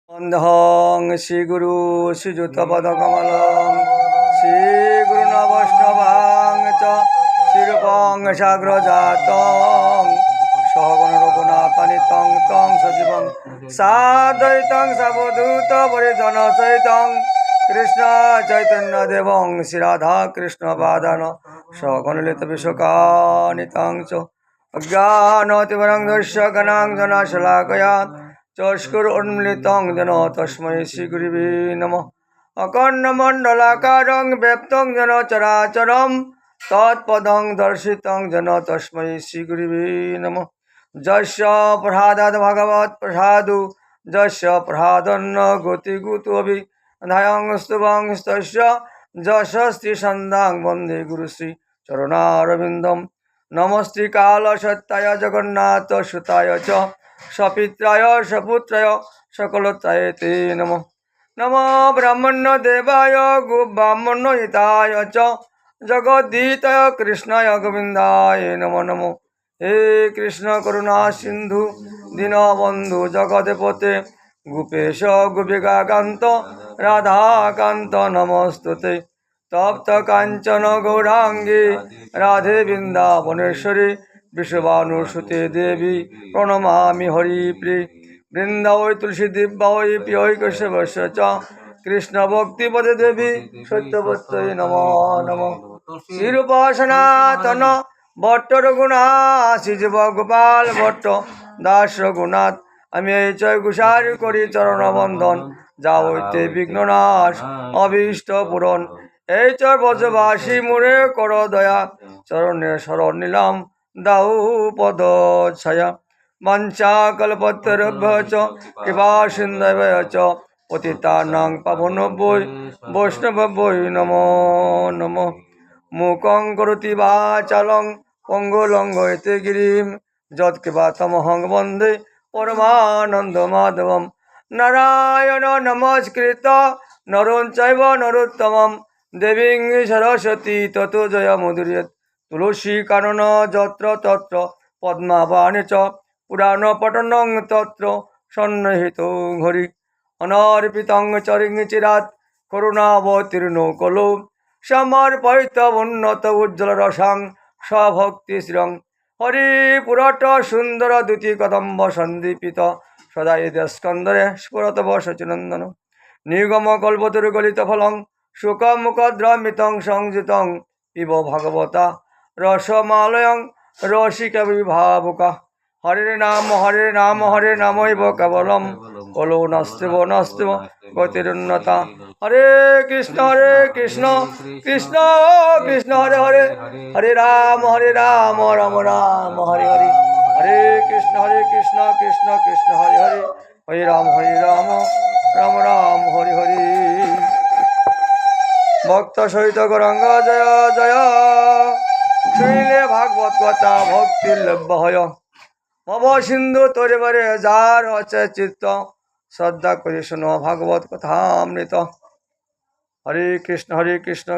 বন্ধং শ্রীগুরু শ্রীযুতপদকমলং শ্রীগুরুনবৈষ্ণবাং চ শিরূপং সাগ্রজাতং সহগণ রঘুনাথানিতং তং সজীবং সাদ্বৈতং সাবধূত পরিজন সহিতং কৃষ্ণ চৈতন্য দেবং শ্রীরাধা কৃষ্ণ বাদান সগণলিত বিশ্বকানিতং চ অজ্ঞানতিবরং দস্য গণাঙ্গনা শলাকয়া চস্কুর উন্মিলিতং যেন তস্मै শ্রীগুরুবে নমঃ অখণ্ডমণ্ডলাকারং ব্যপ্তং যেন চরাচরম তৎপদং দর্শিতং যেন তস্मै শ্রীগুরুবে নমঃ যস্য প্রসাদাৎ ভগবৎ প্রসাদু যস্য প্রসাদন্ন গতিগুতোভি ধায়ং স্তুভং তস্য যশস্তি সন্ধাং বন্দে গুরুশ্রী চরণারবিন্দম নমস্তে কালসত্তায় জগন্নাথ সুতায় চ সপিত্রায় সপুত্রায় সকলত্রায় তে নমঃ নমো ব্রাহ্মণ্য দেবায় গো ব্রাহ্মণ্য হিতায় চ জগদ্ধিতায় কৃষ্ণায় গোবিন্দায় নমো নমো হে কৃষ্ণ করুণা সিন্ধু দীনবন্ধু জগৎপতে গোপেশ গোপিকাকান্ত রাধাকান্ত নমস্তুতে তপ্ত কাঞ্চন গৌরাঙ্গী রাধে বৃন্দাবনেশ্বরী বিশ্বভানুসুতে দেবী প্রণমামি হরিপ্রিয়ে বৃন্দাবৈ তুলসী দিব্যায় প্রিয় কেশবস্য চ কৃষ্ণ ভক্তিপদে দেবী সত্যবত্যৈ নমো নমঃ শ্রীরূপা সনাতন ভট্ট রঘুনাথ শ্রীজীব গোপাল ভট্ট দাস রঘুনাথ আমি এই জয় গুসারি করি চরণ বন্ধন যা হইতে বিঘ্ননাশ অভীষ্ট পূরণ এই চর ব্রজবাসী মুরে কর দয়া চরণে শরণ নিলাম দাউ পদ ছায়া বাঞ্ছা কল্পতরুভ্য চ কৃপা সিন্ধুভ্য চ পতিতানাং পাবনভ্যো বৈষ্ণবভ্যো নমো নমঃ মূকং করোতি বাচালং পঙ্গুলঙ্ঘয়তে গিরিম যৎকৃপাতমহং বন্দে পরমানন্দ মাধবম নারায়ণ নমস্কৃত নরং চৈব নরোত্তমম দেবীং সরস্বতী ততো জয়মুদীরয়েৎ তুলসী কানন যত্র তত্র পদ্মাবাণী চ পুরাণ পঠনং তত্র সন্নিহিতো হরি অনর্পিতং চরিং চিরাৎ করুণাবতীর্ণো কলো সমর্পিত উন্নত উজ্জ্বল রসাং স্বভক্তি শ্রীরং হরি পুরট সুন্দর দ্যুতি কদম্ব সন্দীপিত সদা স্কন্দরে স্ফুরত বসচিনন্দন নিগম কল্পতরু গলিত ফলং শুকমুখদ্রমিতং সংযুতং ইব ভগবতা রসমালয়ং রসিক বিভাবুকা হরে নাম হরে নামৈব কেবলম কলো নাস্তিব নাস্তিব গতিরুন্নতা হরে কৃষ্ণ কৃষ্ণ কৃষ্ণ হরে হরে হরে রাম রাম রাম হরে হরে হরে কৃষ্ণ কৃষ্ণ কৃষ্ণ হরে হরে হরে রাম রাম রাম হরে হরে ভক্ত সহিত গৌরাঙ্গ জয় জয় শুনিলে ভাগবত কথা ভক্তির লভ্য হয় ভব সিন্ধু তরে বরে যার আছে চিত্ত শ্রদ্ধা করে শোনো ভাগবত কথা অমৃত হরে কৃষ্ণ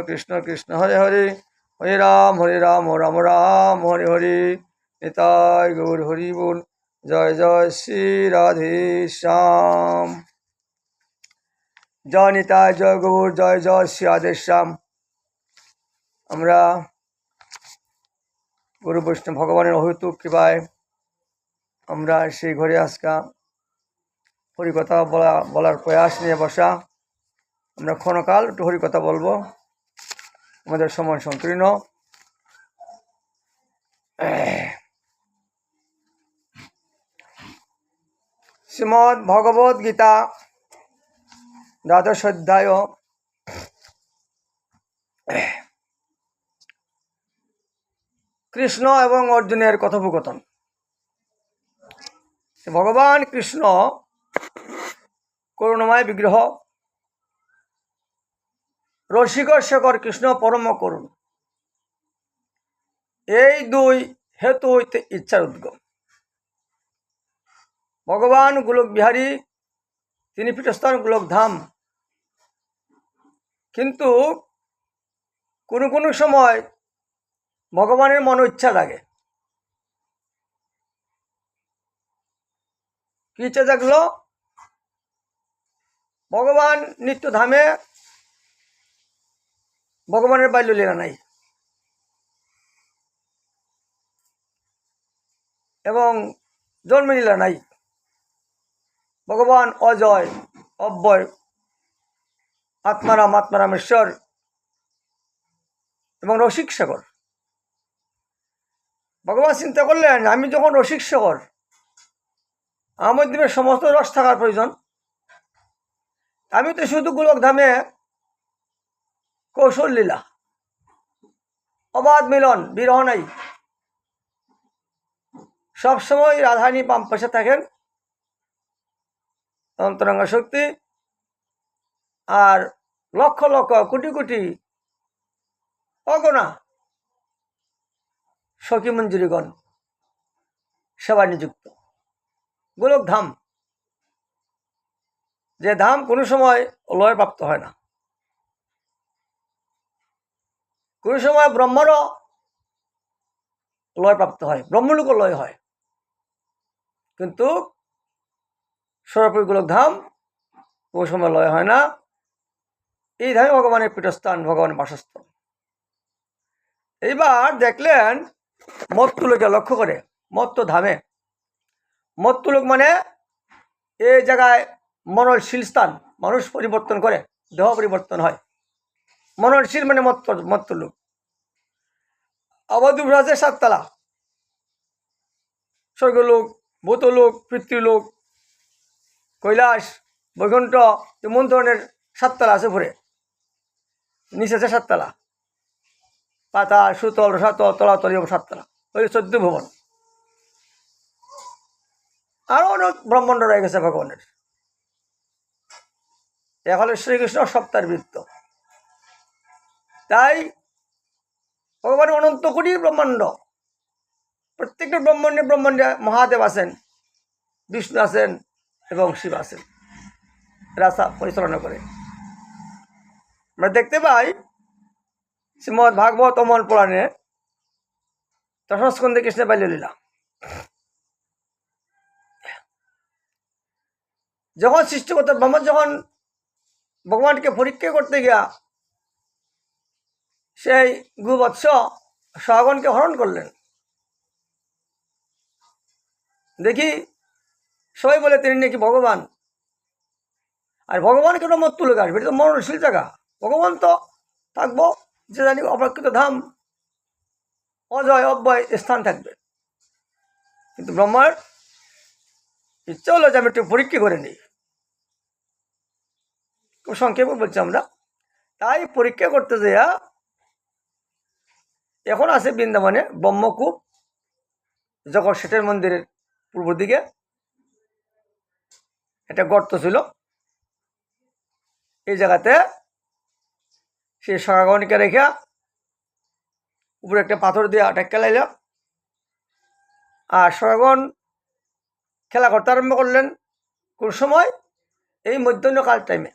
কৃষ্ণ কৃষ্ণ হরে হরে হরে রাম রাম রাম হরে হরে নিতাই গৌর হরি বল জয় জয় শ্রী রাধে শ্যাম জয় নিতাই জয় গৌর জয় জয় শ্রী রাধে শ্যাম। আমরা গুরু বৈষ্ণব ভগবানের অহেতুক কৃপায় আমরা সেই ঘরে আজকা হরিকথা বলার প্রয়াস নিয়ে বসা। আমরা ক্ষণকাল একটু হরিকথা বলবো, আমাদের সময় সংকীর্ণ। শ্রীমদ্ ভগবদ গীতা দ্বাদশ অধ্যায় কৃষ্ণ এবং অর্জুনের কথোপকথন। ভগবান কৃষ্ণ করুণাময় বিগ্রহ, রসিক শেখর কৃষ্ণ পরম করুণ। এই দুই হেতু হইতে ইচ্ছার উদ্গম। ভগবান গোলক বিহারী, তিনি পীঠস্থান গোলক ধাম, কিন্তু কোনো সময় ভগবানের মন ইচ্ছা লাগে। কি ইচ্ছা জাগলো? ভগবান নিত্য ধামে ভগবানের বাল্যলীলা নাই এবং জন্মলীলা নাই। ভগবান অজয়, অব্যয়, আত্মারাম, আত্মারামেশ্বর এবং রসিক সাগর। ভগবান চিন্তা করলেন, আমি যখন রসিক সাগর, আমার মধ্যে সমস্ত রস থাকার প্রয়োজন। আমি তো শুধু গোলক ধামে কৌশল লীলা, অবাধ মিলন, বিরহ নাই। সবসময় রাধারানী বাম পাশে থাকেন, অন্তরঙ্গ শক্তি, আর লক্ষ লক্ষ কোটি কোটি অগণা সখী মঞ্জুরিগণ সেবা নিযুক্ত। গোলক ধাম, যে ধাম কোনো সময় লয় প্রাপ্ত হয় না, কোনো সময় ব্রহ্মারও লয় প্রাপ্ত হয়, ব্রহ্মলোকও লয় হয়, কিন্তু সর্বোপরি গোলক ধাম কোনো সময় লয় হয় না। এই ধামে ভগবানের পীঠস্থান, ভগবানের বাসস্থান। এইবার দেখলেন মত্তুলোকে লক্ষ্য করে, মত্ত ধামে, মত্তুলোক মানে এই জায়গায় মননশীল স্থান, মানুষ পরিবর্তন করে, দেহ পরিবর্তন হয়। মননশীল মানে মত্তুলোক। অবধূত রাজের 7 তলা, স্বর্গলোক, ভূতলোক, পিতৃলোক, কৈলাস, বৈকুণ্ঠ, এমন ধরনের 7 তলা আছে ঘুরে। নিচে আছে 7 তলা, পাতাল, সুতল, রসাতল, তলাতল এবং 7 তলা, ওই 14 ভুবন। আরো অনেক ব্রহ্মাণ্ড রয়ে গেছে ভগবানের। এখন শ্রীকৃষ্ণ সপ্তাহের বৃত্ত। তাই ভগবানের অনন্ত কোটি ব্রহ্মাণ্ড, প্রত্যেকটা ব্রহ্মাণ্ডে মহাদেব আছেন, বিষ্ণু আছেন এবং শিব আছেন, রাসা পরিচালনা করে। আমরা দেখতে পাই শ্রীমদ্ ভাগবত অমল পুরাণে 10 স্কন্ধে কৃষ্ণের বাল্যলীলা। যখন সৃষ্টিকর্তা ব্রহ্মা যখন ভগবানকে পরীক্ষা করতে গিয়া সেই গোবৎস সহগণকে হরণ করলেন, দেখি সবাই বলে তিনি নাকি ভগবান। আর ভগবান কেন মত্তুলোক আসবে? এটা তো মরণশীল জায়গা। ভগবান তো থাকবো যে জানি অপ্রাকৃত ধাম, অজয় অব্যয় স্থান থাকবে। কিন্তু ব্রহ্মার ইচ্ছা হলো যে আমি একটু পরীক্ষা করে নিই, খুব সংক্ষেপে বলছি আমরা। তাই পরীক্ষা করতে যাইয়া এখন আছে বৃন্দাবনে ব্রহ্মকূপ, জগৎ শেঠের মন্দিরের পূর্ব দিকে একটা গর্ত ছিল। এই জায়গাতে সেই সখাগণকে রেখা উপরে একটা পাথর দিয়ে টেক্কা লাইল, আর সখাগণ খেলা করতে আরম্ভ করলেন। কোন সময়? এই মধ্যাহ্নকাল টাইমে।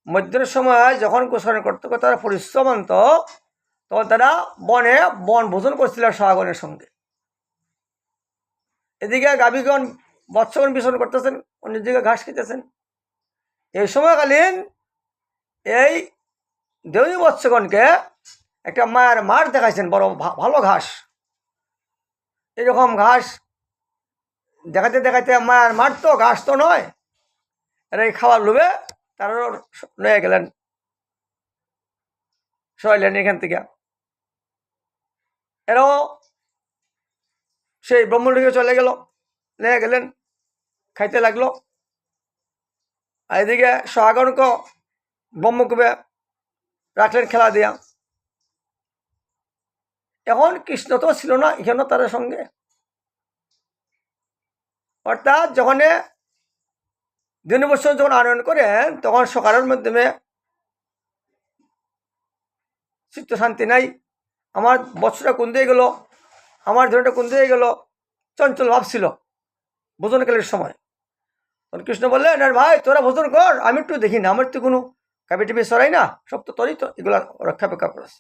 মধ্যাহ্নের সময় যখন গোসরণ করতে করতে তারা পরিশ্রমান্ত, তখন তারা বনে বন ভোজন করছিল সখাগণের সঙ্গে। এদিকে গাভীগণ বৎসগণ বিচরণ করতেছেন, অন্যদিকে ঘাস খেতেছেন। এই সময়কালীন এই দেবী বৎসগণকে একটা মায়ের মাঠ দেখাইছেন, বড় ভালো ঘাস। এরকম ঘাস দেখাতে দেখাতে মায়ের মাঠ তো, ঘাস তো নয়, এরা এই খাবার লোভে তারা নিয়ে গেলেন, সরাইলেন এখান থেকে। এরাও সেই ব্রহ্মলোকে চলে গেল, নিয়ে গেলেন, খাইতে লাগলো। আর এদিকে সহাগণকে ব্রহ্মকূপে রাখলেন খেলা দিয়া। এখন কৃষ্ণ তো ছিল না এখানে তার সঙ্গে, অর্থাৎ যখন দিনবৎসর যখন আনয়ন করেন তখন সকালের মাধ্যমে চিত্ত শান্তি নাই, আমার বৎসটা কোন দিয়ে গেল, আমার ধরনটা কোন দিয়ে গেল, চঞ্চল ভাব ছিল ভোজনকালের সময়। তখন কৃষ্ণ বললেন, আর ভাই তোরা ভোজন কর, আমি একটু দেখি না, আমার তো কোনো কাপি টিপি সরাই না, সব তো তোরই তো, এগুলা রক্ষা পেক্ষা করস।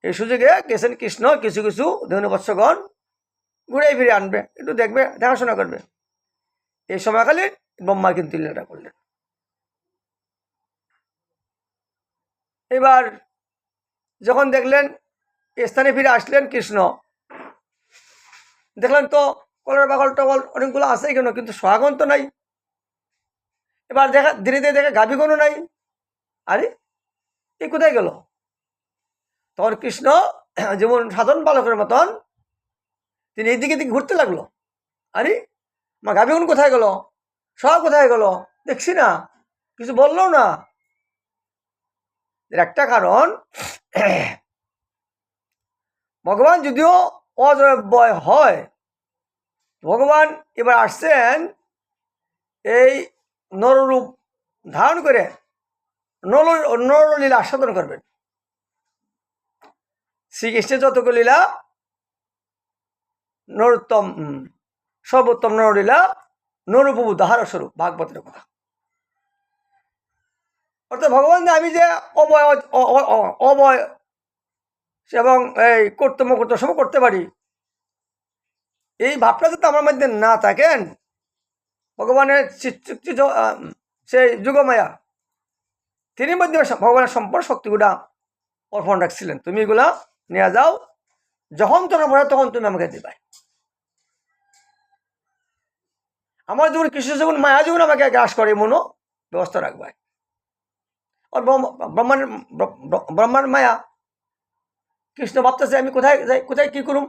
এই সুযোগে গেছেন কৃষ্ণ কিছু কিছু ধনুবৎসগণ ঘুরে ফিরে আনবে, একটু দেখবে, দেখাশোনা করবে। এই সময়কালীন ব্রহ্মা কিন্তু লীলাটা করলেন। এবার যখন দেখলেন স্থানে ফিরে আসলেন কৃষ্ণ, দেখলেন তো কলের বাগল টগল অনেকগুলো আছে কেন, কিন্তু সোহাগন তো নাই। এবার দেখা ধীরে ধীরে দেখা গাভীগণও নাই। আরে এ কোথায় গেল? তখন কৃষ্ণ যেমন সাধারণ বালকের মতন তিনি এইদিকে দিকে ঘুরতে লাগলো। আরে মা গাভীগণ কোথায় গেল, সোহাগ কোথায় গেল, দেখছি না, কিছু বললো না। এর একটা কারণ, ভগবান যদিও অজয় হয়, ভগবান এবার আসছেন এই নররূপ ধারণ করে নরলীলা আস্বাদন করবেন। শ্রীকৃষ্ণের যতগুলো লীলা নরোত্তম সর্বোত্তম নরলীলা নরূপবু দাহার স্বরূপ, ভাগবতের কথা। অর্থাৎ ভগবান আমি যে অবয় অবয় এবং এই কর্তব্য সব করতে পারি, এই ভাবটা যদি আমার মধ্যে না থাকেন, ভগবানের সেই যুগমায়া তিনি মধ্যে ভগবানের সম্পর্ক শক্তিগুলা অর্পণ রাখছিলেন, তুমি এগুলা নিয়ে যাও, যখন তোমার পড়ে তখন তুমি আমাকে দিবাই। আমার জীবন কৃষ্ণ জীবন মায়া জীবন আমাকে গ্রাস করে এমনও ব্যবস্থা রাখবাই। আর ব্রহ্মার মায়া কৃষ্ণ ভাবতেছে আমি কোথায় যাই, কোথায় কি করুম,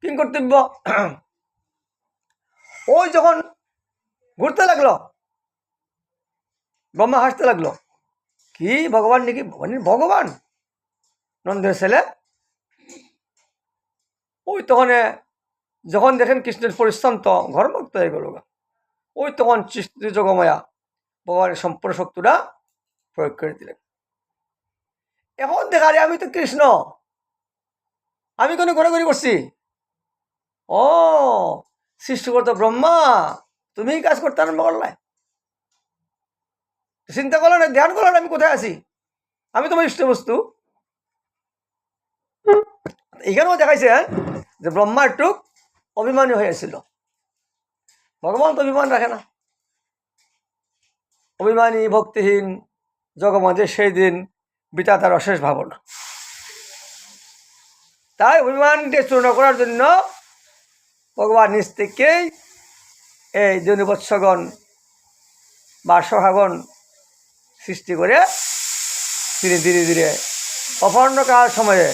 কি কর্তব্য। ওই যখন ঘুরতে লাগলো, ব্রহ্মা হাসতে লাগলো, কি ভগবান নাকি, ভগবান নন্দের ছেলে। ওই তখন যখন দেখেন কৃষ্ণের পরিশ্রান্ত ঘরমুক্ত হয়ে গেল, ওই তখন যোগমায়া ভগবানের সম্পূর্ণ শক্তিটা প্রয়োগ করে দিলেন। এখন দেখা যায় আমি তো কৃষ্ণ, আমি কোনো ঘোরাঘুরি করছি। ও সৃষ্টিকর্তা ব্রহ্মা, তুমি কাজ করতে আরম্ভ করলে, চিন্তা করলো না, ধ্যান করলো না, আমি কোথায় আছি, আমি তোমার ইষ্ট বস্তু। এখানেও দেখাইছে যে ব্রহ্মা একটু অভিমানী হয়েছিল। ভগবান তো অভিমান রাখে না, অভিমানী ভক্তিহীন জগমাঝে সেই দিন বিতা তার অশেষ ভাবনা। তাই অভিমানকে চূর্ণ করার জন্য ভগবান নিজ থেকেই এই জনিবৎসগণ বা সখাগণ সৃষ্টি করে তিনি ধীরে ধীরে অপর্ণকাল সময়ে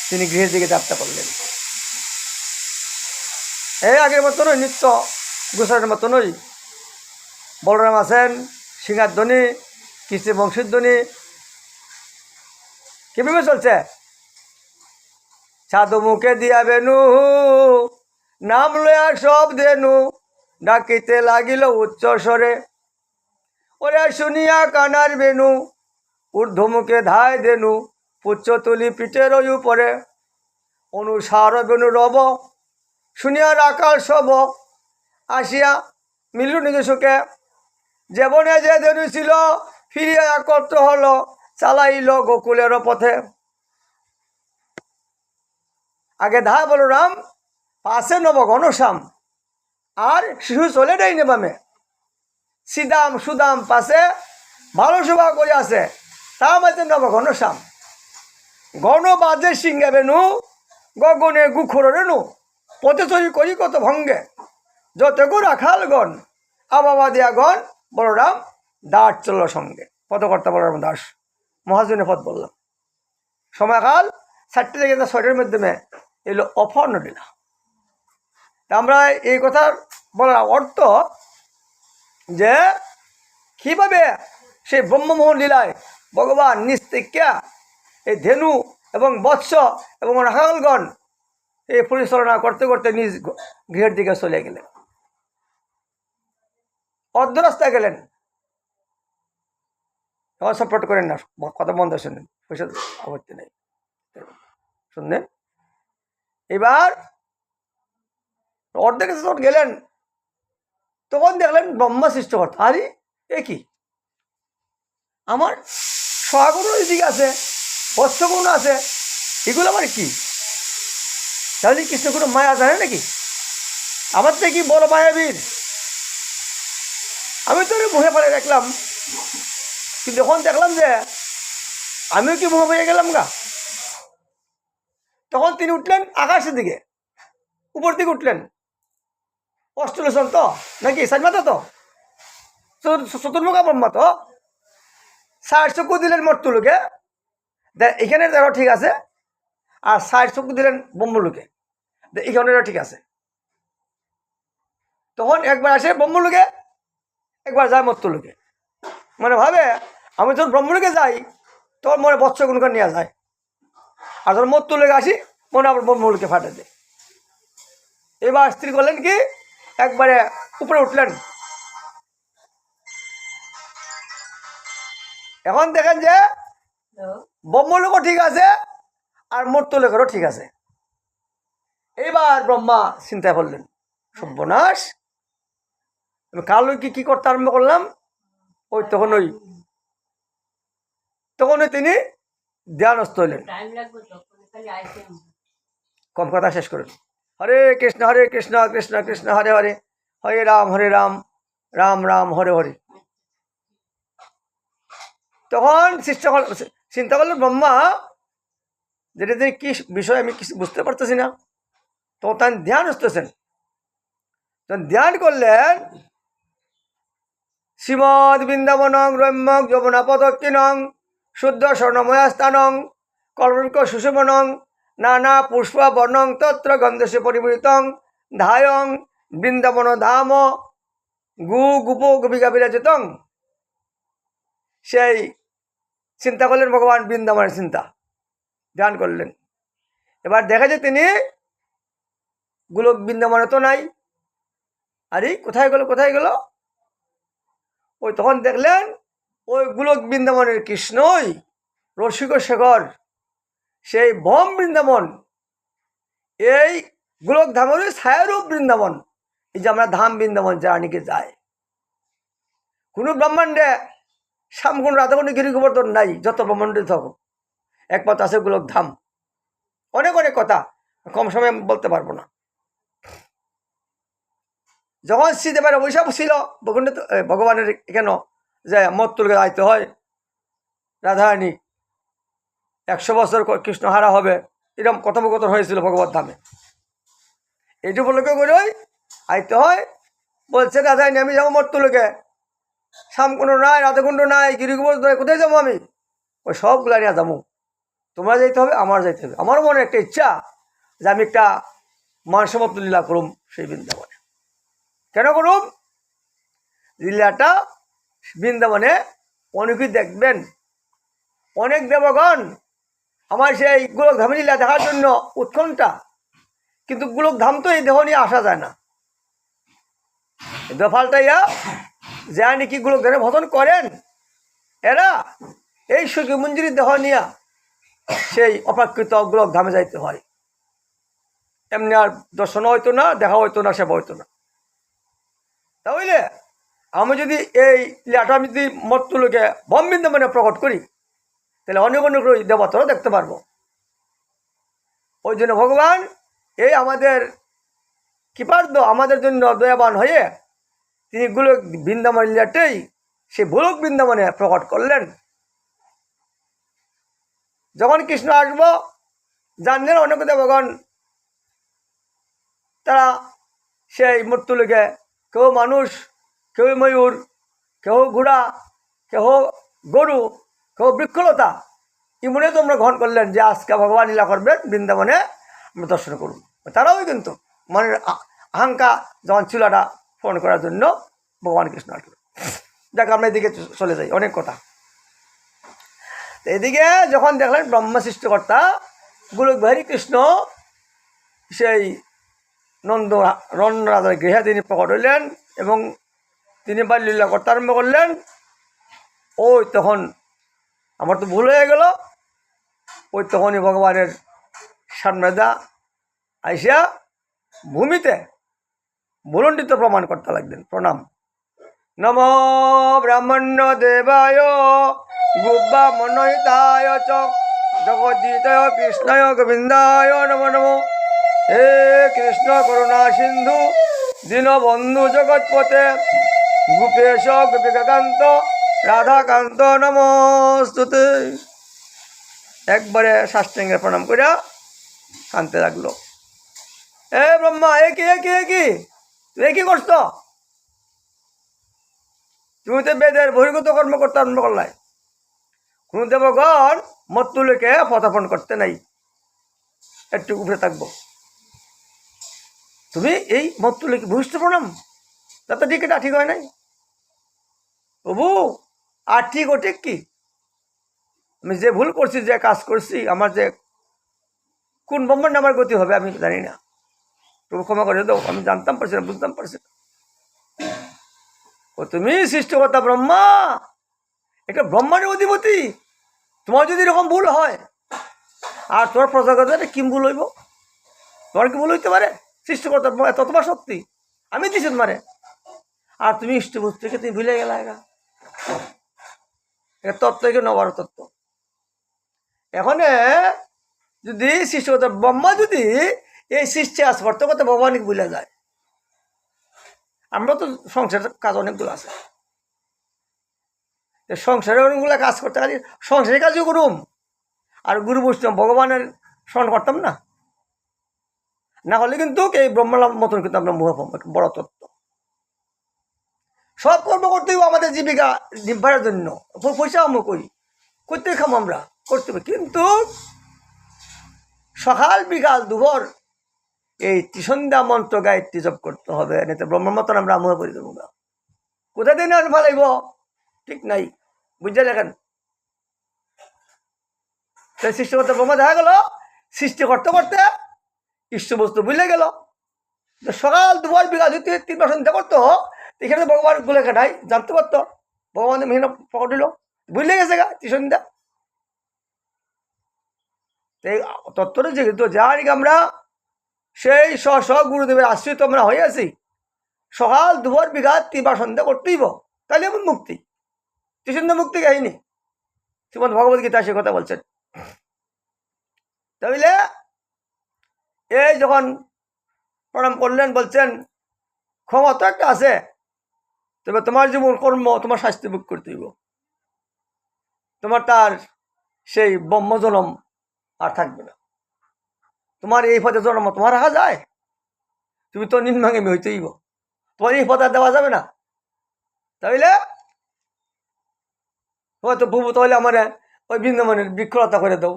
তিনি গৃহের দিকে যাত্রা করলেন। এই আগের মতনই নিত্য গোসাইয়ের মতনই বলরাম আছেন, সিংহার ধ্বনি, কৃষ্ণ বংশীর ধ্বনি কিভাবে চলছে। সাধু মুখে দিয়া বেনু, নাম লয়া সব দেনু, ডাকিতে লাগিল উচ্চ স্বরে, ওরে শুনিয়া কানার বেনু, ঊর্ধ্বমুখে ধায় দেনু, পুচ্ছ তুলি পিঠের উপরে, অনুসার বেনু রব, শুনিয়া রাখাল সব, আসিয়া মিলু নিজ সুখে, যেবনে যে দেনু ছিল ফিরিয়া একত্র হলো, চালাইল গোকুলের পথে। আগে ধা বলরাম, পাশে নব ঘনশ্যাম, আর শিশু চলে দেয় নেবামে, সিদাম সুদাম পাশে ভালো সভা করে আছে, তা মাঝে নব ঘনশ্যাম, গণ বাজে সিংহে বেনু, গগনে গুখর রেণু, পথে চরি করি কত ভঙ্গে, যত গো রাখালগণ, আবাবা দিয়া গণ, বলরাম দাস চলল সঙ্গে। পদকর্তা বলরাম দাস, মহাজনে পদ বললাম। সময়কাল 4টে থেকে 6টার মাধ্যমে এলো অপর্ণ লীলা। আমরা এই কথা বলার অর্থ যে কিভাবে সেই ব্রহ্মমোহন লীলায় ভগবান নিজ থেকে এই ধেনু এবং বৎস এবং রাখালগণ এই পরিচালনা করতে করতে নিজ গৃহের দিকে চলে গেলেন, অর্ধ রাস্তায় গেলেন। আমার সাপোর্ট করেন না, কথা বন্ধ শুনেন, পয়সা আপত্তি নেই, শুনলেন। এবার অর্ধেক যখন গেলেন তখন দেখলেন ব্রহ্মা সৃষ্টিকর্তা। আরে এ কি, আমার সহাগুণ এদিকে আছে, বৎসগুণ আছে, এগুলো আমার কি? তাহলে কৃষ্ণ কোনো মায়া জানে নাকি? আমার থেকে কি বড় মায়াবীর আমি তো মুখে পড়ে দেখলাম, কিন্তু যখন দেখলাম যে আমিও কি মুখে পড়ে গেলাম গা, তখন তিনি উঠলেন আকাশের দিকে, উপর দিকে উঠলেন। অষ্টলোচন তো নাকি সাজমাতা তো চতুর্মুখা ব্রহ্মা তো, ৬০ চক্ষু দিলেন মর্তুলোকে, এখানে তারা ঠিক আছে, আর ৬০ চক্ষু দিলেন ব্রহ্মলোকে, এখানে ঠিক আছে। তখন একবার আসে ব্রহ্মলোকে, একবার যায় মর্তুলোকে। মানে ভাবে আমি যখন ব্রহ্মলোকে যাই তখন মনে বৎস গুণগান নিয়ে যায়, আর যখন মর্তুলোকে আসি মনে আবার ব্রহ্মলোকে ফাটে দেয়। এবার স্ত্রী করলেন কি, একবারে উপরে উঠলেন। এখন দেখেন যে ব্রহ্মলোকও ঠিক আছে আর মর্ত্যলোকেরও ঠিক আছে। এইবার ব্রহ্মা চিন্তায় পড়লেন, সর্বনাশ, কাল কি করতে আরম্ভ করলাম। তখন তিনি ধ্যানস্থ হইলেন। কম কথা শেষ করেন। হরে কৃষ্ণ কৃষ্ণ কৃষ্ণ হরে হরে, হরে রাম রাম রাম হরে হরে। তখন চিন্তা করলেন ব্রহ্মা, যেটা যে কি বিষয় আমি কিছু বুঝতে পারতেছি না। তখন তাই ধ্যান আসতেছেন, ধ্যান করলেন। শ্রীমদ বৃন্দাবনং রম্যক যমুনা পদক্ষিণং শুদ্ধ স্বর্ণময়া স্থানং কল্পবৃক্ষ সুষুমনং নানা পুষ্প বর্ণং তত্র গন্ধসে পরিমৃতং ধায়ং বৃন্দাবন ধাম গুপ গোপিকা বিরাজিতং। সেই চিন্তা করলেন ভগবান বৃন্দাবনের চিন্তা, ধ্যান করলেন। এবার দেখা যায় তিনি গোলক বৃন্দাবনে তো নাই। আরে কোথায় গেল ওই তখন দেখলেন ওই গোলক বৃন্দাবনের কৃষ্ণই রসিক শেখর, সেই ভম বৃন্দাবন, এই গোলক ধামের ছায়ারূপ বৃন্দাবন। এই যে আমরা ধাম বৃন্দাবন যারা নাকি যায়, কোনো ব্রহ্মাণ্ডে শ্যামকুণ্ড রাধাকুণ্ড গিরি গোবর্ধন নাই, যত ব্রহ্মাণ্ডে থাকো একমাত্র আছে গোলক ধাম। অনেক কথা কম সময়ে বলতে পারবো না। যখন শ্রীদেবের অভিশাপ ছিল ভগবানের কেন যে মর্ত্যলোকে আইতে হয়, রাধারানী 100 বছর কৃষ্ণ হারা হবে, এরকম কথোপকথন হয়েছিল ভগবত ধামে। এইটু উপলক্ষে করে আইতে হয়। বলছে রাধারানী আমি যাবো মর্ত্যলোকে, শ্যামকুণ্ড নাই, রাধাকুণ্ড নাই, গিরিগোবর্ধন নাই, কোথায় যাবো আমি? ওই সবগুলা নিয়ে যাবো, তোমরা যাইতে হবে, আমার যাইতে হবে। আমার মনে একটা ইচ্ছা যে আমি একটা মানসমত্ব লীলা করুম সেই বৃন্দাবনে। কেন করুম? লীলাটা বৃন্দাবনে অনেকেই দেখবেন, অনেক দেবগণ আমার সেই গোলক ধামে লীলা দেখার জন্য উৎকণ্ঠা, কিন্তু গোলক ধাম তো এই দেহ নিয়ে আসা যায় না। দফালটাইয়া যা নাকি গোলক ধামে ভজন করেন, এরা এই সুখী মঞ্জুরির দেহ নিয়ে সেই অপ্রাকৃত গোলক ধামে যাইতে হয়। এমনি আর দর্শন হইতো না, দেখা হইতো না, সেবা হইতো না। তাহলে আমি যদি এই লীলাটা আমি যদি মর্ত্যলোকে ভম বৃন্দাবনে প্রকট করি, তাহলে অনেক দেবতারও দেখতে পারবো। ওই জন্য ভগবান এই আমাদের কৃপার্থ, আমাদের জন্য দয়াবান হয়ে তিনি গোলক বৃন্দাবন লীলাটাই সেই গোলক বৃন্দাবনে প্রকট করলেন। যখন কৃষ্ণ আসবো জানলেন অনেক দেবগণ, তারা সেই মর্ত্যলোকে কেউ মানুষ, কেউ ময়ূর, কেউ ঘোড়া, কেউ গরু, কেউ বৃক্ষলতা, ইমনে তোমরা গ্রহণ করলেন যে আজকে ভগবান লীলা করবেন বৃন্দাবনে, আমরা দর্শন করুন। তারাও কিন্তু মনের আহংকার যখন চুলাটা পূরণ করার জন্য ভগবান কৃষ্ণ আসবে। দেখ আমরা এদিকে চলে যাই, অনেক কথা। এদিকে যখন দেখলেন ব্রহ্মা সৃষ্টিকর্তা গোলক বিহারী কৃষ্ণ সেই রণ রাজার গৃহে তিনি প্রকট হইলেন এবং তিনি বাল্যলীলা করতে আরম্ভ করলেন। ওই তখন আমার তো ভুল হয়ে গেল, ওই তখনই ভগবানের সামনেদা আইসা ভূমিতে ভুলণ্ডিত প্রমাণ করতে লাগলেন। প্রণাম নম ব্রাহ্মণ্য দেবায় গুব্বা মনোহিতায় চ জগদ্দীতায় কৃষ্ণায় গোবিন্দায় নমো নমো। হে কৃষ্ণ করুণা সিন্ধু দীনবন্ধু জগৎপতে গোপেশ গোপিকাকান্ত রাধাকান্ত নমস্তুতে। একবারে সাষ্টাঙ্গে প্রণাম করিয়া কানতে লাগলো। এ ব্রহ্মা, এ কি তুই কি করছ? তুমি তো বেদের বহির্গত কর্ম করতে আরম্ভ করলাই। কোন দেবগণ মত্তুলিকে পথাপন করতে নাই, একটু উপরে থাকবো। তুমি এই মত্তুলিকে ভূষ্ঠ প্রণাম, তাতে ঠিক এটা ঠিক হয় নাই প্রভু। আর ঠিক ও ঠিক কি? আমি যে ভুল করছি, যে কাজ করছি, আমার যে কোন ব্রহ্মাণ্ডে আমার গতি হবে আমি জানি না। প্রভু ক্ষমা করে দাও, আমি জানতাম পারছি না, বুঝতাম পারছি না। ও তুমি সৃষ্টিকর্তা ব্রহ্মা, একটা ব্রহ্মাণ্ডের অধিপতি, তোমার যদি এরকম ভুল হয় আর তোমার প্রজাগতের কি ভুল হইব? তোমার কি ভুল হইতে পারে? সৃষ্টিকর্তা এত তোমার শক্তি, আমি দিছি তোমারে, আর তুমি ইষ্টবস্তুকে তুমি ভুলে গেলা। এটা তত্ত্ব কি নবার তত্ত্ব। এখানে যদি সৃষ্টিকর্তা ব্রহ্মা যদি এই সৃষ্টি আসবার তো কথা ভগবানকে ভুলে যায়। আমরা তো সংসারের কাজ অনেকগুলো আছে, সংসারের অনেকগুলো কাজ করতে খালি সংসারের কাজও করুম, আর গুরু বৈষ্ণব ভগবানের স্মরণ করতাম না, না হলে কিন্তু এই ব্রহ্মার মতন কিন্তু আমরা মুহ বড় তত্ত্ব। সব কর্ম করতে হবে আমাদের জীবিকা নির্বাহের জন্য, পয়সা আমরা করি, করতে খাম আমরা, করতে হবে, কিন্তু সকাল বিকাল দুপুর এই ত্রিসন্ধ্যা মন্ত্র গায়ত্রী জপ করতে হবে, তো ব্রহ্মার মতন আমরা মুহ করে দেবো। কোথায় দিন আর ভালাইব ঠিক নাই, বুঝতে দেখেন। তাই সৃষ্টিকর্তা ব্রহ্মা দেখা গেল সৃষ্টি করতে করতে ইষ্ট বস্তু বুঝলে গেল। সকাল দুপুর বিকাল যদি 3বার সন্ধ্যা করতো, এখানে ভগবান গুলে কাটাই জানতে পারতো, ভগবানের মেহনত প্রকট হইল, বুঝলে গেছে গা সন্ধ্যা। এই তত্ত্বটা যেহেতু জানি আমরা সেই স্ব গুরুদেবের আশ্রিত আমরা হয়ে আছি, সকাল দুপুর বিকাল 3বার সন্ধ্যা করতেইব, তাহলে এমন মুক্তি, ত্রিসন্ধ্যা মুক্তি কাহিনী শ্রীমদ ভগবত গীতা সে কথা বলছেন। তাহলে এই যখন প্রণাম করলেন, বলছেন ক্ষমা তো একটা আছে, তবে তোমার জীবন কর্ম তোমার শাস্তি ভোগ করতে হইব, তোমার তার সেই ব্রহ্ম জনম আর থাকবে না। তোমার এই পদে জন্ম তোমার রাখা যায়? তুমি তো নিম্নাঙ্গেমি হইতেইব, তোমার এই পদে দেওয়া যাবে না। তাইলে হয়তো প্রভু তাহলে আমার ওই বৃন্দাবনের বৃক্ষলতা করে দাও,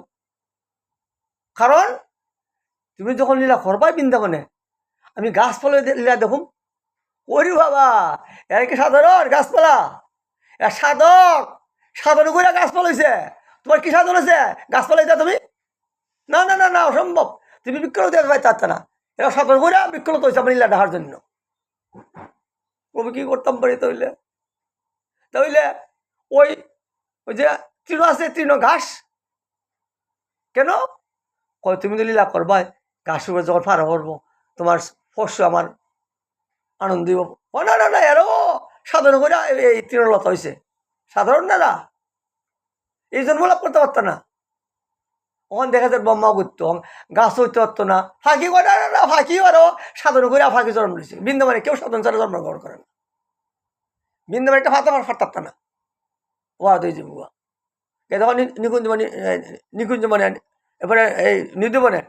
কারণ তুমি যখন লীলা করবাই বৃন্দাবনে, আমি গাছপালা লীলা দেখুন, ওরে বাবা এর কি সাধারণ গাছপালা, এর সাধক সাধন করে গাছপালা হয়েছে, তোমার কি সাধন আছে গাছপালা দিতা তুমি? না না না না, অসম্ভব, তুমি বিক্ষলত দিতে পারতে না, এরা সাধন করে বিক্ষলত হয়েছে আমার লীলা দেখার জন্য। প্রভু কি করতাম পারি তাহলে? তাহলে ওই ওই যে তৃণ আছে, তৃণ ঘাস কেন কয়, তুমি তো লীলা করবা, ঘাস উপরে যখন পার করবো তোমার পশু আমার আনন্দ দিব। ও না না না, এরও সাধন করে এই তৃণলতা হয়েছে, সাধারণ না, এই জন্ম লাভ করতে পারত না। ওখানে দেখা যায় ব্রহ্মা করতো, গাছ হইতে পারতো না, ফাঁকি করে না, ফাঁকি আরো সাধন করে ফাঁকি জন্ম দিয়েছে। বৃন্দাবনে কেউ সাধন ছাড়া জন্মগ্রহণ করে না, বৃন্দাবনে একটা ফাতা ফাটাত না, ওয়া দুই বুয়া এ তখন নিকুঞ্জ মানে এবারে এই নিধুবনে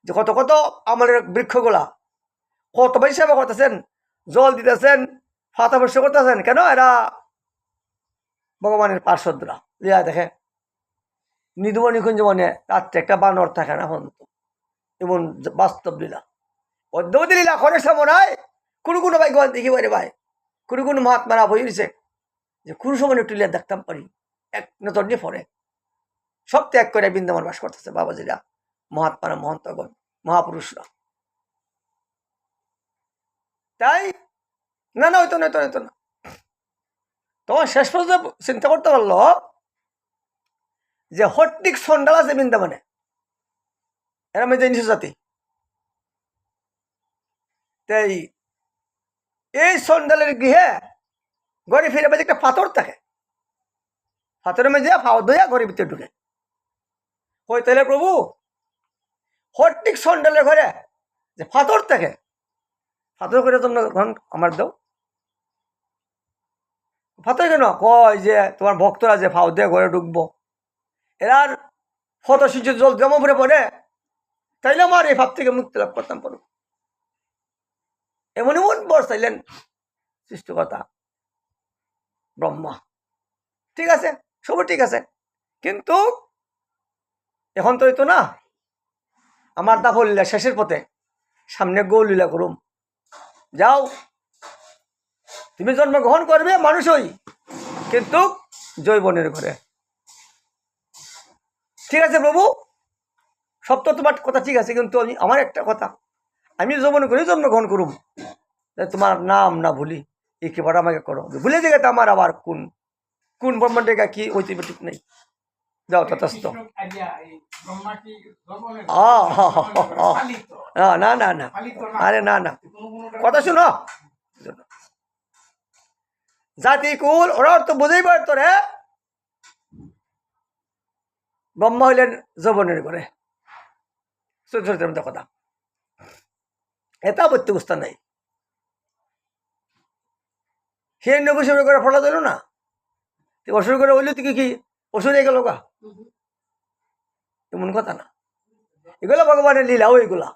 যে কত কত আমাদের বৃক্ষগুলা কত বেশি সেবা করতেছেন, জল দিতেছেন, ফাতা বর্ষ করতেছেন, কেন? এরা ভগবানের পার্শ্বদরা লিয়া দেখে। নিধুবন নিকুঞ্জ মানে রাত্রে একটা বানর থাকে না হন্ত, এমন বাস্তব লীলা, অদ্যবতী লীলা করে সময় কোনো ভাই গল দেখি বাইরে ভাই, কোনো মহাত্মারা বইছে যে কোনো সময় একটু লীলা দেখতাম পারি, এক নজর নিয়ে পড়ে সব ত্যাগ করে বৃন্দাবন বাস করতেছে বাবাজিরা, মহাত্মারা, মহন্তগণ, মহাপুরুষরা। তাই না না, হইতো না, হইতো না। তোমার শেষ পর্যন্ত চিন্তা করতে পারলো যে হট্টিক সন্ডাল আছে বৃন্দাবনে, এরা মেয়ে নিচু জাতি, তাই এই সন্ডালের গৃহে ঘরে ফিরে বাজে একটা পাথর থাকে, পাথরের মেঝে ফাও ধইয়া ঘরের ভিতরে ঢুকে কই, তাহলে প্রভু হট্টিক সন্ডালের ঘরে যে পাথর থাকে, পাথর করে তোমরা আমার দাও। ফাতে কেন কয় যে তোমার ভক্তরা যে ফাও দিয়ে ঘরে ঢুকবো, এরার ফত সূর্য জল জমা পড়ে পড়ে, তাইলে আমার এই ভাব থেকে মুক্তি লাভ করতাম পারো। এমন এমন বর চাইলেন সৃষ্টিকর্তা ব্রহ্মা। ঠিক আছে, সবই ঠিক আছে, কিন্তু এখন তো হইতো না। আমার দাফল লীলা শেষের পথে, সামনে গৌ লীলা করুম। যাও, তুমি জন্মগ্রহণ করবে মানুষই, কিন্তু জৈবনের ঘরে। ঠিক আছে প্রভু, সব তো তোমার কথা ঠিক আছে, কিন্তু আমার একটা কথা, আমি যৌবন করে জন্মগ্রহণ করুম, তোমার নাম না ভুলি, এই কৃপাটা আমাকে করো। ভুলে যে আমার আবার কোন কোন ব্রহ্মাণ্ডে কি হইতে ঠিক নেই। যাও তথাস্থ। না না না, আরে না না, কথা শুনো। জাতি কুল ওরা তো বুঝেই পারতো রে, ব্রহ্মা হইলেন যৌবনের ঘরে। কথা এটা আপত্তি বুঝতে নাই। সে নবসর করে ফলা দিল না, অসুর করে হইলে তুই কি অসুর হয়ে গেল গা? এমন কথা না, এগুলো ভগবানের লীলাও। এগুলা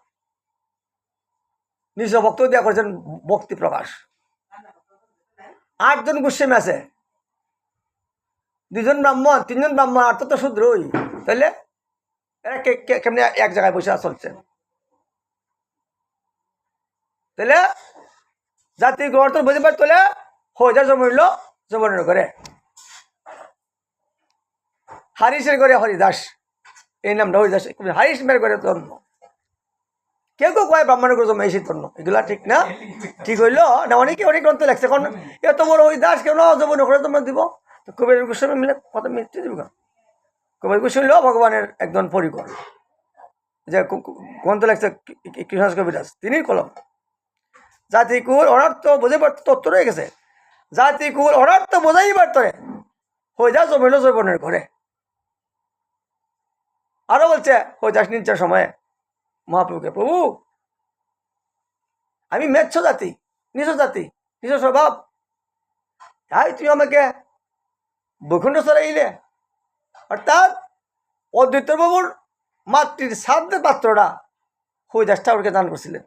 নিজ ভক্ত দিয়া করছেন ভক্তি প্রকাশ। 8 জন গোস্বামী আছে, 2 জন ব্রাহ্মণ, 3 জন ব্রাহ্মণ, আর তো শূদ্রই। তাইলে এরা কেমনি এক জায়গায় বসে চলছে? তাহলে জাতি গ্রহণ বুঝতে পার, তোলে হয়ে যা জমিল যৌবনের ঘরে। হারিসের ঘরে হরিদাস, এই নামটা হরিদাস। হারিস মেয়ের ঘরে জন্ম। কেউ কেউ কয় ব্রাহ্মণের ঘরে জন্ম, এই জন্ম। এগুলা ঠিক না, ঠিক হইলো না? অনেকে অনেক গ্রন্থ লেখছে। এখন এত বড় হরিদাস কেন যৌবনের ঘরে জন্ম দিব? কবির গোস্বামী মিলে কথা মিথ্যে দিব। কবির গোস্বামী ভগবানের একজন পরিকর, যে গ্রন্থ লেখছে কৃষ্ণ কবিরাজ, তিনি কলম। জাতিকুল অনর্থ বুঝে পারত, তত্ত্ব রয়ে গেছে। জাতিকুল অনর্থ বোঝাই পারতরে হয়ে যা জমিল যৌবনের ঘরে। আরো বলছে হরিদাস নির্যার সময়ে মহাপ্রভুকে, প্রভু আমি মেচ্ছ জাতি, নিজ জাতি, নিজ স্বভাব, তাই তুমি আমাকে বৈকুণ্ঠ চড়াইলে। অর্থাৎ অদ্বৈত বাবুর মাতৃর শ্রাদ্ধের পাত্রটা হরিদাস ঠাকুরকে দান করছিলেন।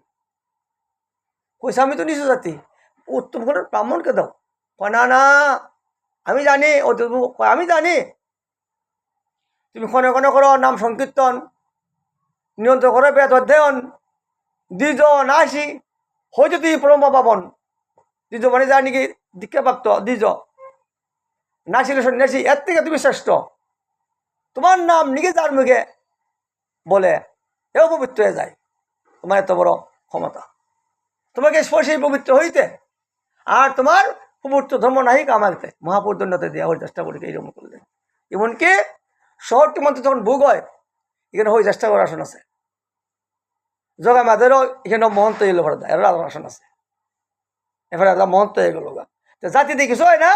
কইসা আমি তো নিজ জাতি, উত্তম করে ব্রাহ্মণকে দাও। না না, আমি জানি, আমি জানি তুমি ক্ষণে ক্ষণে করো নাম সংকীর্তন, নিয়ন্ত্রণ করো বেদ অধ্যয়ন, দ্বিজ নাসি হয়তো তুই পরম পাবন। দ্বিজ মানে যা নাকি দীক্ষাপ্রাপ্ত দ্বিজ, নাসিলে সন্ন্যাসী, এর থেকে তুমি শ্রেষ্ঠ। তোমার নাম নিকে যার মুখে বলে এও পবিত্র হয়ে যায়। তোমার এত বড় ক্ষমতা, তোমাকে স্পর্শে পবিত্র হইতে, আর তোমার পবিত্র ধর্ম নাহি কামাইতে। মহাপুরদণ্ডতে দেওয়া হয়ে চেষ্টা করি এইরকম করলেন। এমনকি শহরটি মন্ত্র যখন ভোগ হয়, এখানে হয়ে চেষ্টা করার আসন আছে। জগা মাদেরও এখানে মহন্ত এলো ভরা দেয়, এর আসন আছে। এবারে মহন্ত হয়ে গেল। জাতি দেখিস হয় না,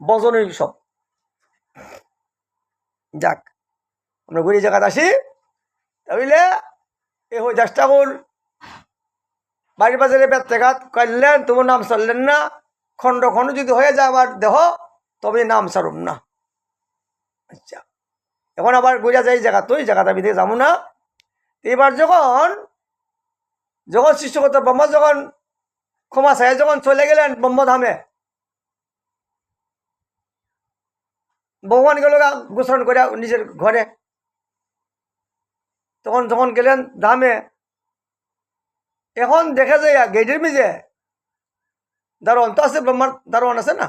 বজনের সব। যাক, আমরা ঘুরি জায়গাতে আসি। তাহলে এ হয়ে চেষ্টা কর, বাড়ির বাজারে ব্যত্যাঘাত করলেন, তোমার নাম চললেন না, খণ্ড খণ্ড যদি হয়ে যায় আমার দেহ, তবে নাম ছাড়ুম না। আচ্ছা, এখন আবার ঘুরে যাই জায়গা, তো এই জায়গাটা আমি থেকে যাবো না। এবার যখন যখন সৃষ্টিকর্তা ব্রহ্মা যখন ক্ষমা চাই যখন চলে গেলেন ব্রহ্মধামে, ভগবান গেল গোচরণ করে নিজের ঘরে। তখন যখন গেলেন ধামে, এখন দেখা যায় গেটের মিজে দারোয়ান তো আছে, ব্রহ্মার দারোয়ান আছে না,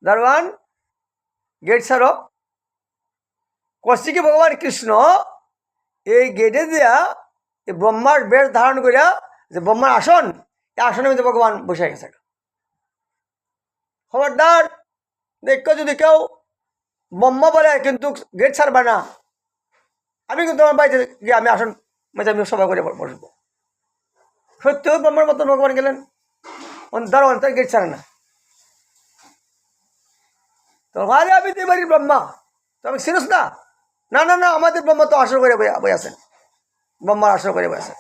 দারোয়ান গেট ছাড়ো। কৌশিকী ভগবান কৃষ্ণ এই গেটে দিয়া ব্রহ্মার বেশ ধারণ করিয়া, যে ব্রহ্মার আসন, এই আসনের মধ্যে ভগবান বসে গেছে। খবরদার দেখো, যদি কেউ ব্রহ্মা বলে কিন্তু গেট ছাড়বে না, আমি কিন্তু আমার বাড়িতে গিয়ে আমি আসন মেঝে আমি সবাই করে বসবো। সত্যিও ব্রহ্মার মতন ভগবান গেলেন, দারোয়ান তার গেট ছাড়ে না। তো ভাই আমি তো বাড়ির ব্রহ্মা, তো আমি চিনিস না? না না না, আমাদের ব্রহ্মা তো আসর করে বই আছেন, ব্রহ্মার আসর করে বই আছেন।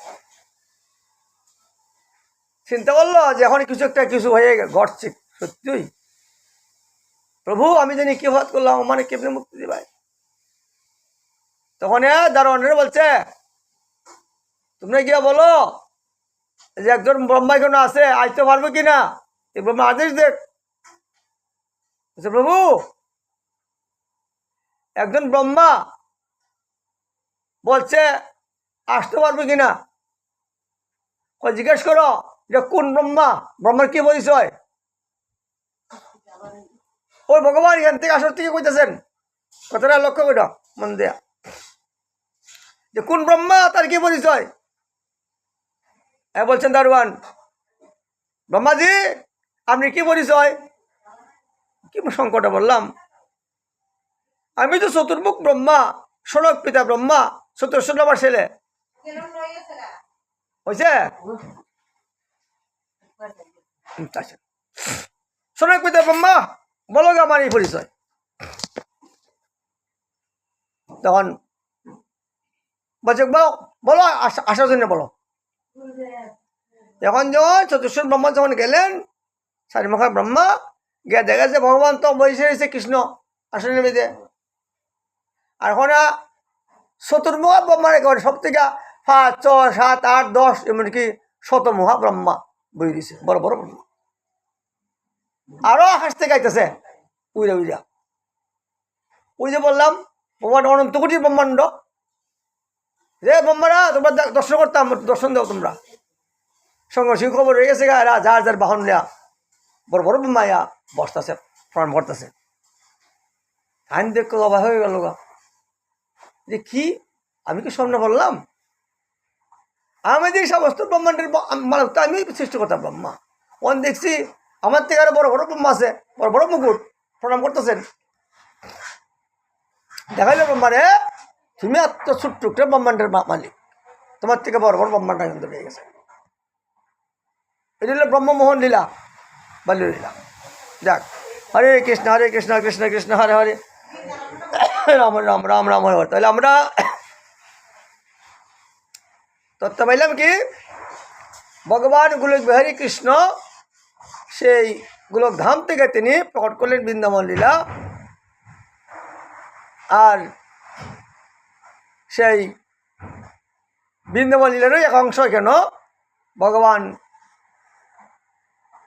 চিন্তা করলো যে এখন কিছু একটা কিছু হয়ে ঘটছে, সত্যই প্রভু আমি জানি কি অপরাধ করলাম, মানে কেমনে মুক্তি দিবাই? তখন দারোয়ানের বলছে তোমরা গিয়া বলো যে একজন ব্রহ্মা এখানে আছে, আইতে পারবে কিনা, এই ব্রহ্মা আদেশ দেখ। প্রভু একজন ব্রহ্মা বলছে আসতে পারবে কিনা। জিজ্ঞেস করো যে কোন ব্রহ্মা, ব্রহ্মার কি পরিচয়? ওই ভগবান এখান থেকে আসার থেকে কইতেছেন, কথাটা লক্ষ্য করো মন দেয়া, যে কোন ব্রহ্মা তার কি পরিচয়। বলছেন দারোয়ান ব্রহ্মাজি আপনি কি পরিচয়? কি সংকটে বললাম, আমি তো চতুর্মুখ ব্রহ্মা, ষোড়ক পিতা ব্রহ্মা, 1400 নম্বর ছেলে হয়েছে। ষোড়ক পিতা ব্রহ্মা, বলো আমার এই পরিচয়। তখন বলছে বলো আসার জন্য বলো। এখন যখন 1400 ব্রহ্মা যখন গেলেন, চারিমুখা ব্রহ্মা গিয়ে দেখা যাচ্ছে ভগবান তো বসে রয়েছে কৃষ্ণ আসনের মেঝে। আর এখন চতুর্মুখা ব্রহ্মার একেবারে সব থেকে 5, 6, 7, 8, 10 এমনকি শতমুখা ব্রহ্মা বই দিছে, বড় বড় ব্রহ্মা। আরো আকাশ থেকে আইতেছে উইরা উইরা। ওই যে বললাম ভগবান অনন্ত কোটি ব্রহ্মাণ্ড, যে ব্রহ্মারা তোমরা দর্শন করতাম, দর্শন দাও তোমরা। সঙ্গে সঙ্গে খবর হয়ে গেছে এরা যার যার বাহন নেয়া বড় বড় ব্রহ্মাইয়া বসতেছে, প্রণাম করতেছে। আইন দেখতে অবাক হয়ে গেল যে কি আমি কি সামনে বললাম, আমি যে সমস্ত ব্রহ্মাণ্ডের মালিক তো আমি সৃষ্টি করতাম ব্রহ্মা। অন দেখছি আমার থেকে আরো বড় বড় ব্রহ্মা আছে, বড় বড় মুকুট প্রণাম করতেছেন। দেখাইল ব্রহ্মারে তুমি এত ছোট্ট ব্রহ্মাণ্ডের মালিক, তোমার থেকে বড় বড় ব্রহ্মাণ্ড কিন্তু পেয়ে গেছে। এটা হলো ব্রহ্মমোহন লীলা, বাল্য লীলা। যাক, হরে কৃষ্ণ কৃষ্ণ কৃষ্ণ হরে হরে, রাম রাম রাম রাম হরে হরে। তাহলে আমরা তত্ত্ব পাইলাম কি, ভগবান গোলক বিহারী কৃষ্ণ সেই গোলক ধাম থেকে তিনি প্রকট করলেন বৃন্দাবন লীলা। আর সেই বৃন্দাবন লীলারই এক অংশ কেন ভগবান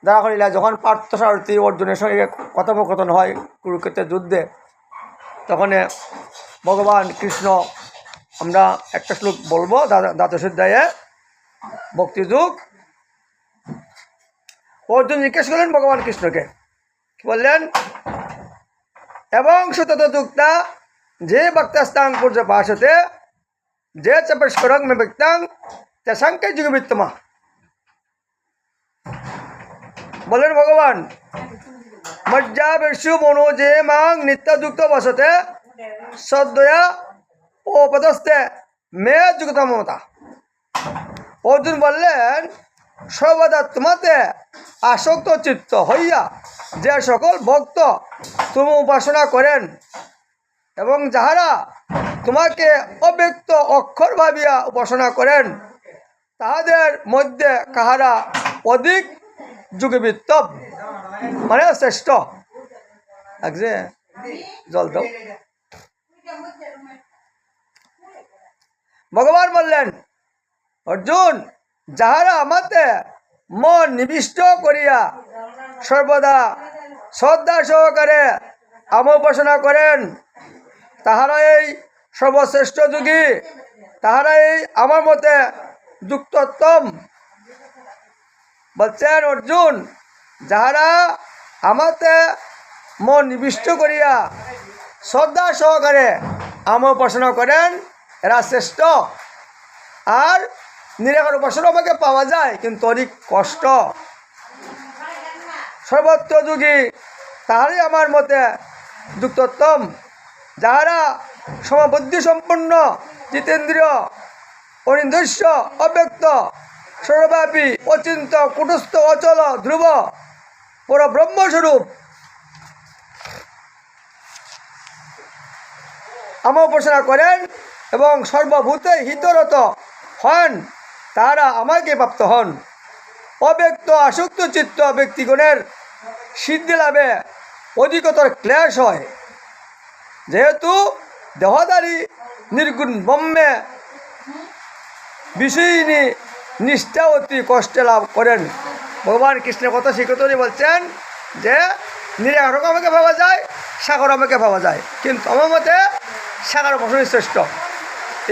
দ্বারা লীলা যখন পার্থ সারথী অর্জুনের সঙ্গে কথোপকথন হয় কুরুক্ষেত্রের যুদ্ধে, তখন ভগবান কৃষ্ণ, আমরা একটা শ্লোক বলবো দ্বাদশ অধ্যায়ে ভক্তিযুগ। অর্জুন জিজ্ঞেস করলেন ভগবান কৃষ্ণকে, কি বললেন, এবং সতত যুক্তা যে ভক্তাস্তাং পূর্য পাশতে যে চপস্করং মে ব্যক্তাং তেসাংকে যুগ বিত্তমা। বলেন ভগবান মজ্জা বিশ্বু মনো যে মাং নিত্যযুক্ত বসতে সদ্দয়া ও পদস্তে মে যুক্তমতা। অর্জুন বললেন সর্বদা তোমাতে আসক্ত চিত্ত হইয়া যে সকল ভক্ত তুমি উপাসনা করেন এবং যাহারা তোমাকে অব্যক্ত অক্ষর ভাবিয়া উপাসনা করেন, তাহাদের মধ্যে কাহারা অধিক যুগবৃত্ত মানে শ্রেষ্ঠ। লাগছে জল দাও। ভগবান বললেন অর্জুন, যাহারা আমাতে মন নিবিষ্ট করিয়া সর্বদা শ্রদ্ধা সহকারে আমার উপাসনা করেন, তাহারাই সর্বশ্রেষ্ঠ যোগী, তাহারাই আমার মতে যুক্তোত্তম। বলছেন অর্জুন, যাহারা আমাতে মন নিবিষ্ট করিয়া শ্রদ্ধা সহকারে আমার উপাসনা করেন এরা শ্রেষ্ঠ। আর নিরাকার উপাসনা আমাকে পাওয়া যায় কিন্তু অনেক কষ্ট। সর্বত্র যোগী তাহারই আমার মতে যুক্তোত্তম। যাহারা সমবুদ্ধি সম্পন্ন, জিতেন্দ্রীয়, অনির্দেশ্য, অব্যক্ত, সর্বব্যাপী, অচিন্ত, কুটস্থ, অচল, ধ্রুব, পরব্রহ্মস্বরূপ আমার উপাসনা করেন এবং সর্বভূতে হিতরত হন, তাহারা আমাকে প্রাপ্ত হন। অব্যক্ত আসক্ত চিত্ত ব্যক্তিগণের সিদ্ধি লাভে অধিকতর ক্লেশ হয়। যেহেতু দেহদারী নির্গুণ ব্রহ্মে বিষয়িনী নিষ্ঠা অতি কষ্টে লাভ করেন। ভগবান কৃষ্ণের কথা শিক্ষিতই বলছেন যে নিরাকার আমাকে ভাবা যায়, সাগর আমাকে ভাবা যায়, কিন্তু আমার মতে সাগর বসনই শ্রেষ্ঠ।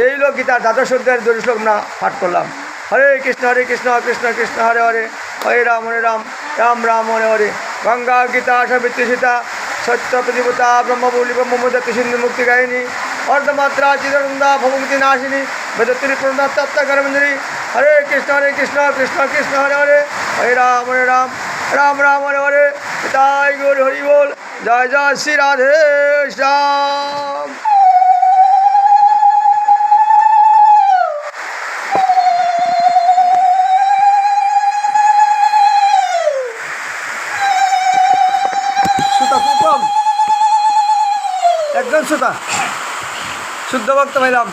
এই লোক গীতার দ্বাদশ অধ্যায়ের 2 শ্লোক না পাঠ করলাম। হরে কৃষ্ণ কৃষ্ণ কৃষ্ণ হরে হরে, হরে রাম রাম রাম হরে হরে। গঙ্গা গীতা সাবিত্রী সীতা সত্য প্রতিপতা ব্রহ্মবলি ব্রহ্মদত্ত সিন্ধু মুক্তি গায়িনী অর্ধমাত্রা চিরন্দা ভবমুক্তি নাশিনী বেদত্রী প্রণাত্মঞ্জলি। হরে কৃষ্ণ কৃষ্ণ কৃষ্ণ হরে হরে, হরে রাম রাম রাম হরে হরে। তাই গৌর হরি বল। জয় জয় শ্রী রাধে শ্যাম। সুতা কুকম একজন সুতা শুদ্ধ ভক্ত পাইলাম।